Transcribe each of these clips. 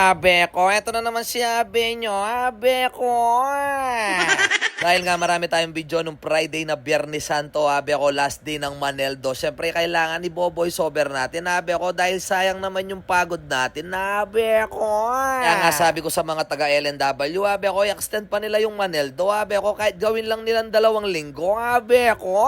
Abe ko, eto na naman si Abe nyo, Abe ko. Dahil nga marami tayong video nung Friday na Biyernes Santo, Abe ko, last day ng Maneldo. Siyempre, kailangan i-voice over natin, Abe ko, dahil sayang naman yung pagod natin, Abe ko. Kaya nga sabi ko sa mga taga-LNW, Abe ko, i-extend pa nila yung Maneldo, Abe ko, kahit gawin lang nilang 2 linggo, Abe ko.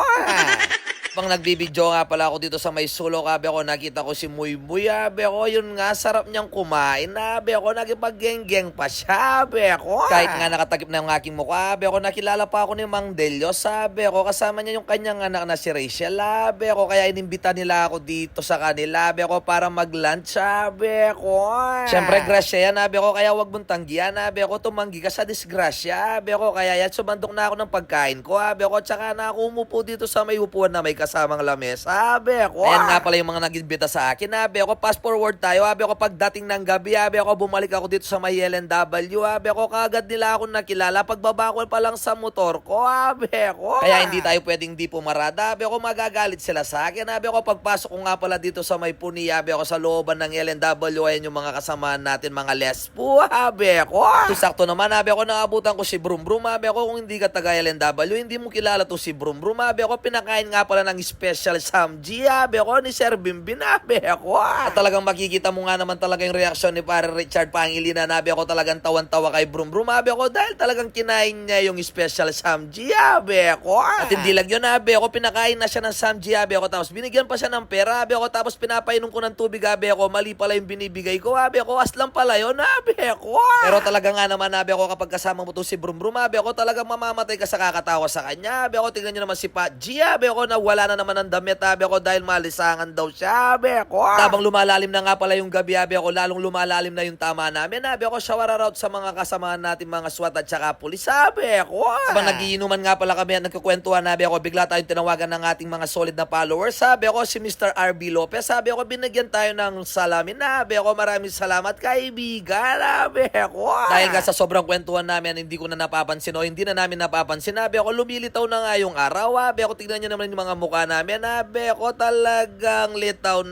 Pang nagbibidyo nga pala ako dito sa may sulok, Abe ko, nakita ko si Muy Muy, Abe ko, yun nga, sarap niyang kumain, Abe ko, nagipag-geng-geng pa siya, Abe ko. Kahit nga nakatakip na yung aking mukha, Abe ko, nakilala pa ako ni Mang Delio, Abe ko, kasama niya yung kanyang anak na si Rachel, Abe ko, kaya inimbita nila ako dito sa kanila, Abe ko, para mag-lunch, Abe ko. Siyempre, grasya yan, Abe ko, kaya wag mong tanggihan, Abe ko, tumanggi ka sa disgrasya, Abe ko, kaya yan, sumandok na ako ng pagkain ko, Abe ko, tsaka na ako umupo dito sa may upuan na may kasamang lamesa, Abe ko. Ayan nga pala yung mga nag-imbita sa akin, Abe ko, fast forward tayo, Abe ko, pagdating ng gabi, Abe ko, bumalik ako dito sa may LNW, Abe ko, kagad nila ako nakilala, pagbaba ko pa lang sa motor ko, Abe ko. Kaya hindi tayo pwedeng di pumarada, Abe ko, magagalit sila sa akin, Abe ko, pagpasok ko nga pala dito sa may Puni, Abe ko, sa looban ng LNW, ayan yung mga kasamahan natin, mga lesbo, Abe ko. Sakto naman, Abe ko, naabutan ko si Brum Brum, Abe ko, kung hindi ka taga LNW, hindi mo kilala to si Brum Brum, Abe ko, pinakain nga pala ng special Samji, Abe ko, ni Sir Bimbin, Abe ko. At talagang makikita mo nga naman talaga yung reaksyon ni Pare Richard Pangilinan, Abe ko, talagang tawan-tawa kay Brum Brum, Abe ko, dahil talagang kinain niya yung special Samji, Abe ko. At hindi lang yun, Abe ko, pinakain na siya ng Samji, Abe ko, tapos binigyan pa siya ng pera, Abe ko, tapos pinapainom ko ng tubig, Abe ko, mali pala yung binibigay ko, Abe ko, aslang pala yun, Abe ko. Pero talaga nga naman, Abe ko, kapag kasama mo to si Brum Brum, Abe ko, talagang mamamatay ka sa kakatawa sa kanya, Abe ko, tingnan nyo naman si Pat G, Abe ko, na wala na naman ng damit, Abe ko, dahil malisangan daw siya, Abe ko. Habang lumalalim na nga pala yung gabi, Abe ko, lalong lumalalim na yung tama namin, Abe ko, shower out sa mga kasamahan natin, mga SWAT at saka pulis, Abe ko. Habang nagiinuman nga pala kami at nagkukwentuhan, Abe ko, bigla tayong tinawagan ng ating mga solid na followers, Abe ko, si Mr. RB Lopez, Abe ko, binigyan tayo ng salamin, Abe ko, maraming salamat, kaibigan, Abe ko. Dahil nga sa sobrang kwentuhan namin, hindi ko na napapansin o hindi na namin napapansin, Abe ko, lumilitaw na nga yung araw, Abe ko, tignan nyo naman yung mga mukha namin, Abe ko, talagang litaw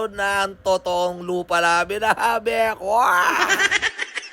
na ang totoong lupa namin, Abe ko.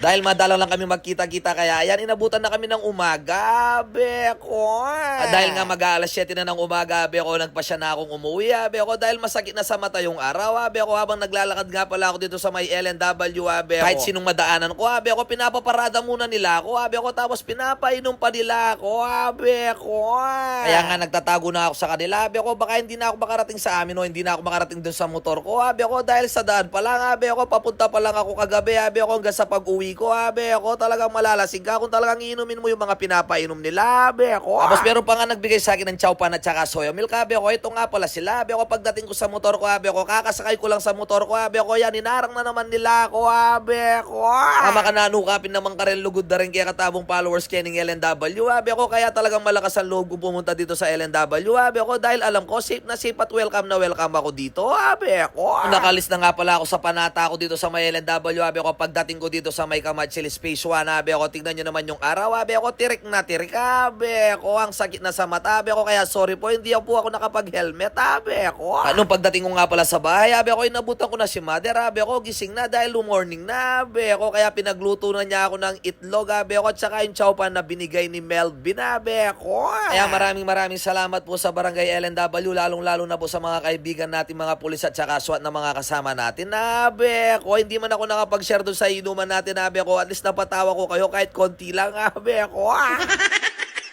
Dahil madalang lang kami magkita-kita, kaya ayan, inabutan na kami ng umaga, Abe ko. Dahil nga mag-aalas 7 na ng umaga, Abe ko, nagpasya na akong umuwi, Abe ko, dahil masakit na sa mata yung araw, Abe ko, habang naglalakad nga pala ako dito sa may LNW, Abe ko. Kahit sinong madaanan ko, Abe ko, pinapaparada muna nila ako, Abe ko, tapos pinapainom pa nila ako, Abe ko. Kaya nga nagtatago na ako sa kanila, Abe ko, baka hindi na ako makarating sa amin o hindi na ako makarating dun sa motor ko, Abe ko, dahil sa daan pa lang, Abe ko, papunta pa lang ako kagabi, Abe ko, hanggang sa pag-uwi ko, Abe ko, talagang malalasing ka kung talagang iinumin mo yung mga pinapainom nila, Abe ko. Tapos meron pa nga nagbigay sa akin ng chowpan at saka soya milk, Abe ko, ito nga pala sila, Abe ko, pagdating ko sa motor ko, Abe ko, kakasakay ko lang sa motor ko, Abe ko, yan, inarang na naman nila ako, Abe ko. Tama ka na, nukapin naman ka rin, lugod na rin kaya katabong followers kening LNW, Abe ko, kaya talagang malakas ang loob ko pumunta dito sa LNW, Abe ko, dahil alam ko, safe na safe at welcome na welcome ako dito, Abe ko. Nakalis na nga pala ako sa panata ko dito sa may LNW, Abe ko, pagdating ko dito sa may Kamachil Space 1, Abe ko, tignan nyo naman yung araw, Abe ko, tirik na tirik, Abe ko, ang sakit na sa mata, Abe ko, kaya sorry po, hindi po ako nakapag-helmet, Abe ko. Anong pagdating ko nga pala sa bahay, Abe ko, inabutan ko na si Mother, Abe ko, gising na dahil morning na, Abe ko, kaya pinagluto na niya ako ng itlog, Abe ko, at saka yung chowpan na binigay ni Melvin, Abe ko. Kaya maraming salamat po sa Barangay LNW, lalong-lalo na po sa mga kaibigan natin, mga pulis at saka SWAT na mga kasama natin, Abe ko, hindi man ako nakapag-share doon sa inuman natin, Abe ko, at least napatawa ko kayo kahit konti lang, Abe ko.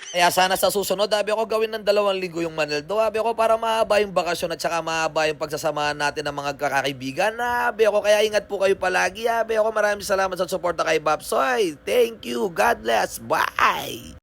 Kaya sana sa susunod, Abe ko, gawin ng 2 linggo yung Maneldo, Abe ko, para mahaba yung bakasyon at saka mahaba yung pagsasamahan natin ng mga kakaibigan, Abe ko. Kaya ingat po kayo palagi, Abe ko. Maraming salamat sa suporta kay Babsoy. Thank you. God bless. Bye!